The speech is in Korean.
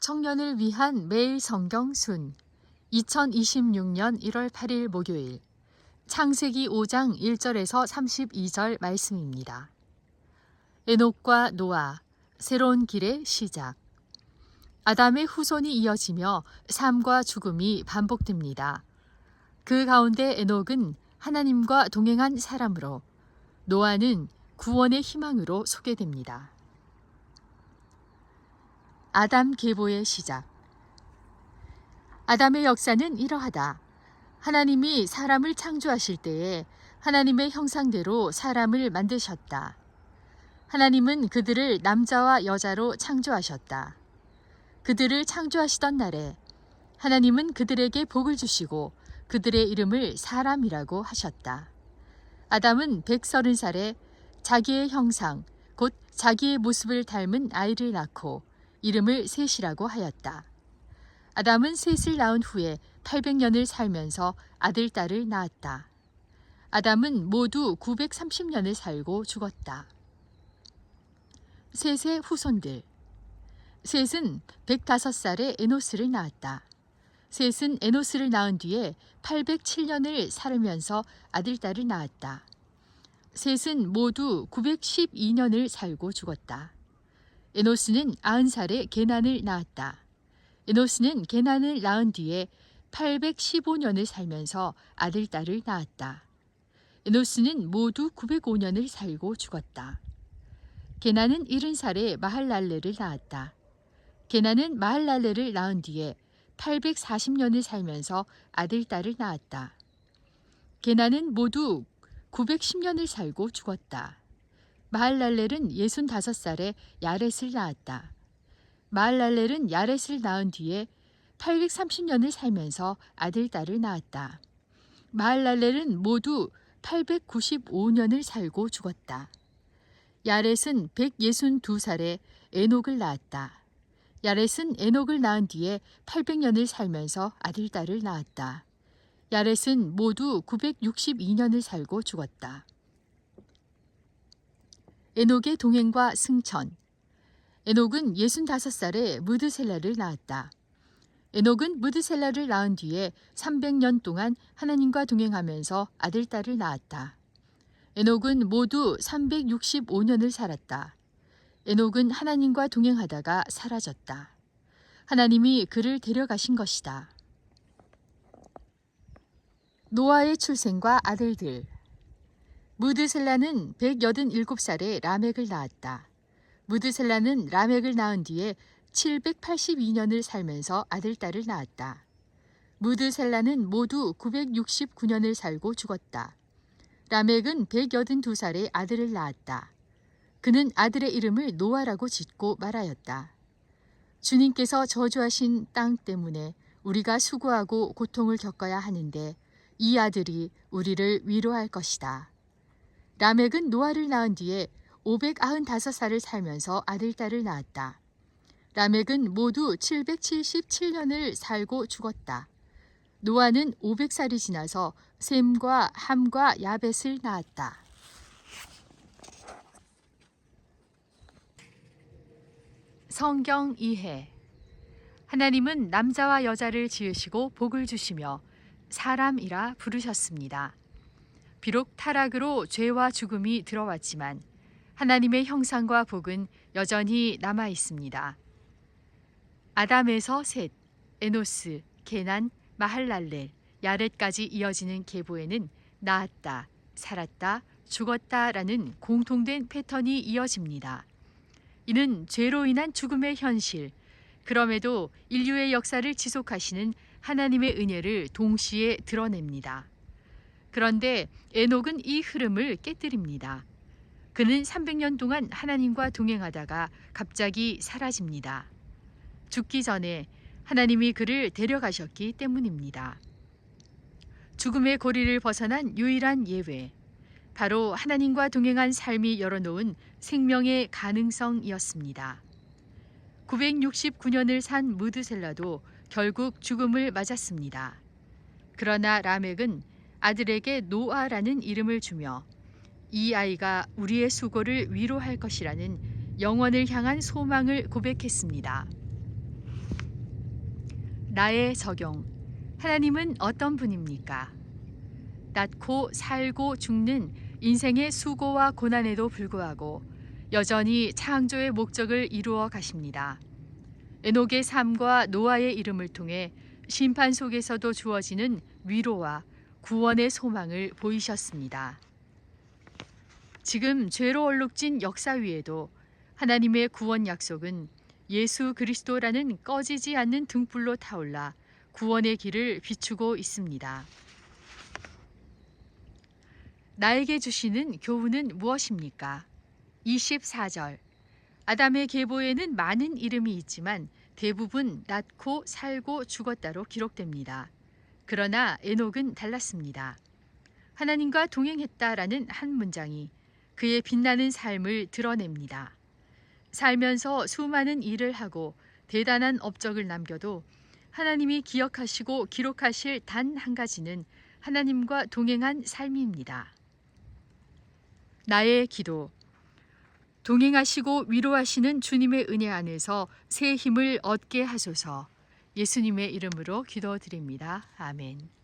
청년을 위한 매일 성경 순 2026년 1월 8일 목요일 창세기 5장 1절에서 32절 말씀입니다. 에녹과 노아, 새로운 길의 시작. 아담의 후손이 이어지며 삶과 죽음이 반복됩니다. 그 가운데 에녹은 하나님과 동행한 사람으로, 노아는 구원의 희망으로 소개됩니다. 아담 계보의 시작. 아담의 역사는 이러하다. 하나님이 사람을 창조하실 때에 하나님의 형상대로 사람을 만드셨다. 하나님은 그들을 남자와 여자로 창조하셨다. 그들을 창조하시던 날에 하나님은 그들에게 복을 주시고 그들의 이름을 사람이라고 하셨다. 아담은 130살에 자기의 형상, 곧 자기의 모습을 닮은 아이를 낳고 이름을 셋이라고 하였다. 아담은 셋을 낳은 후에 800년을 살면서 아들, 딸을 낳았다. 아담은 모두 930년을 살고 죽었다. 셋의 후손들. 셋은 105살에 에노스를 낳았다. 셋은 에노스를 낳은 뒤에 807년을 살면서 아들, 딸을 낳았다. 셋은 모두 912년을 살고 죽었다. 에노스는 90살에 게난을 낳았다. 에노스는 게난을 낳은 뒤에 815년을 살면서 아들, 딸을 낳았다. 에노스는 모두 905년을 살고 죽었다. 게난은 70살에 마할랄레를 낳았다. 게난은 마할랄레를 낳은 뒤에 840년을 살면서 아들, 딸을 낳았다. 게난은 모두 910년을 살고 죽었다. 마할랄렐은 65살에 야렛을 낳았다. 마할랄렐은 야렛을 낳은 뒤에 830년을 살면서 아들, 딸을 낳았다. 마할랄렐은 모두 895년을 살고 죽었다. 야렛은 162살에 에녹을 낳았다. 야렛은 에녹을 낳은 뒤에 800년을 살면서 아들, 딸을 낳았다. 야렛은 모두 962년을 살고 죽었다. 에녹의 동행과 승천. 에녹은 65살에 무드셀라를 낳았다. 에녹은 무드셀라를 낳은 뒤에 300년 동안 하나님과 동행하면서 아들, 딸을 낳았다. 에녹은 모두 365년을 살았다. 에녹은 하나님과 동행하다가 사라졌다. 하나님이 그를 데려가신 것이다. 노아의 출생과 아들들. 무드셀라는 187살에 라멕을 낳았다. 무드셀라는 라멕을 낳은 뒤에 782년을 살면서 아들, 딸을 낳았다. 무드셀라는 모두 969년을 살고 죽었다. 라멕은 182살에 아들을 낳았다. 그는 아들의 이름을 노아라고 짓고 말하였다. 주님께서 저주하신 땅 때문에 우리가 수고하고 고통을 겪어야 하는데 이 아들이 우리를 위로할 것이다. 라멕은 노아를 낳은 뒤에 595살을 살면서 아들, 딸을 낳았다. 라멕은 모두 777년을 살고 죽었다. 노아는 500살이 지나서 셈과 함과 야벳을 낳았다. 성경 이해. 하나님은 남자와 여자를 지으시고 복을 주시며 사람이라 부르셨습니다. 비록 타락으로 죄와 죽음이 들어왔지만 하나님의 형상과 복은 여전히 남아 있습니다. 아담에서 셋, 에노스, 게난, 마할랄렐, 야렛까지 이어지는 계보에는 낳았다, 살았다, 죽었다라는 공통된 패턴이 이어집니다. 이는 죄로 인한 죽음의 현실, 그럼에도 인류의 역사를 지속하시는 하나님의 은혜를 동시에 드러냅니다. 그런데 에녹은 이 흐름을 깨뜨립니다. 그는 300년 동안 하나님과 동행하다가 갑자기 사라집니다. 죽기 전에 하나님이 그를 데려가셨기 때문입니다. 죽음의 고리를 벗어난 유일한 예외, 바로 하나님과 동행한 삶이 열어놓은 생명의 가능성이었습니다. 969년을 산 무드셀라도 결국 죽음을 맞았습니다. 그러나 라멕은 아들에게 노아라는 이름을 주며 이 아이가 우리의 수고를 위로할 것이라는 영원을 향한 소망을 고백했습니다. 나의 적용. 하나님은 어떤 분입니까? 낳고 살고 죽는 인생의 수고와 고난에도 불구하고 여전히 창조의 목적을 이루어 가십니다. 에녹의 삶과 노아의 이름을 통해 심판 속에서도 주어지는 위로와 구원의 소망을 보이셨습니다. 지금 죄로 얼룩진 역사 위에도 하나님의 구원 약속은 예수 그리스도라는 꺼지지 않는 등불로 타올라 구원의 길을 비추고 있습니다. 나에게 주시는 교훈은 무엇입니까? 24절. 아담의 계보에는 많은 이름이 있지만 대부분 낳고 살고 죽었다로 기록됩니다. 그러나 에녹은 달랐습니다. 하나님과 동행했다라는 한 문장이 그의 빛나는 삶을 드러냅니다. 살면서 수많은 일을 하고 대단한 업적을 남겨도 하나님이 기억하시고 기록하실 단 한 가지는 하나님과 동행한 삶입니다. 나의 기도. 동행하시고 위로하시는 주님의 은혜 안에서 새 힘을 얻게 하소서. 예수님의 이름으로 기도드립니다. 아멘.